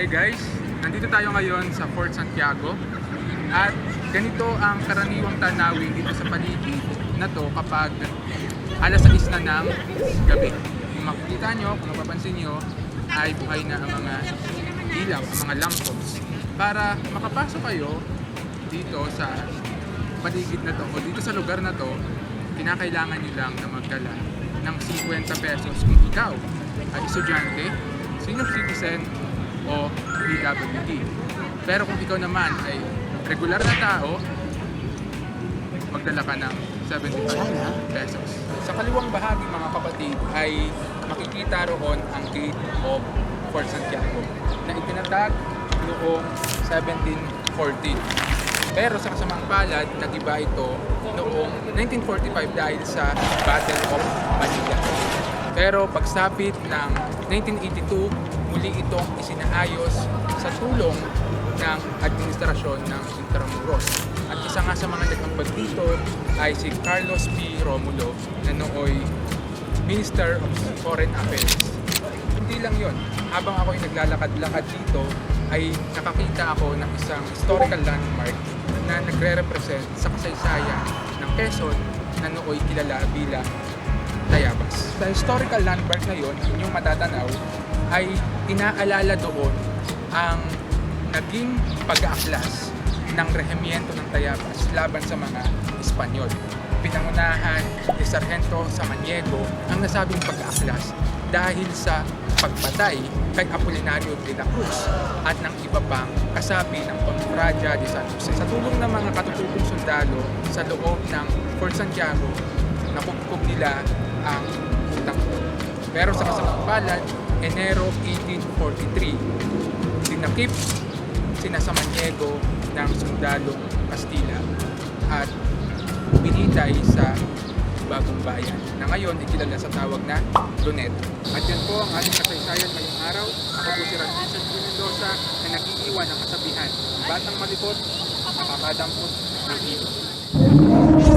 Hi guys, nandito tayo ngayon sa Fort Santiago at ganito ang karaniwang tanawin dito sa paligid na to kapag alas 6 na ng gabi. Kung makikita nyo, kung mapapansin nyo, ay buhay na ang mga ilaw, ang mga lampos. Para makapasok kayo dito sa paligid na to o dito sa lugar na to, kinakailangan nyo lang na magdala ng 50 pesos kung ikaw ay estudyante, senior citizen o PWD. Pero kung ikaw naman ay regular na tao, magdala ka ng 75 pesos. Sa kaliwang bahagi mga kapatid ay makikita roon ang Gate of Fort Santiago na itinatag noong 1714. Pero sa kasamang palad, nag-iba ito noong 1945 dahil sa Battle of Manila. Pero pagsapit ng 1982, muli itong isinaayos sa tulong ng administrasyon ng Intramuros. At isa nga sa mga nag-ambag dito ay si Carlos P. Romulo na nooy Minister of Foreign Affairs. Hindi lang yon. Habang ako ay naglalakad-lakad dito, ay nakakita ako ng isang historical landmark na nagre-represent sa kasaysayan ng Quezon na nooy kilala bilang Tayabas. Sa historical landmark na yon, inyong matatanaw ay inaalala doon ang naging pag-aaklas ng rehimiento ng Tayabas laban sa mga Espanyol. Pinangunahan ni Sargento Samaniego ang nasabing pag-aaklas dahil sa pagpatay kay Apolinario de la Cruz at ng iba pang kasapi ng Confradia de San Jose. Sa tulong ng mga katutubong sundalo sa loob ng Fort Santiago, napupukog nila ang utang. Pero sa kasamang palad, Enero 1843, dinakip sina Samaniego ng sundalong Kastila at binitay sa Bagong Bayan na ngayon ay kilala sa tawag na Luneta. At yan po ang ating kasaysayan ngayong araw. Ako po si Ranjit P. Mendoza na nag-iiwan ng kasabihan. Batang malipot, nakakadampot ng ibig.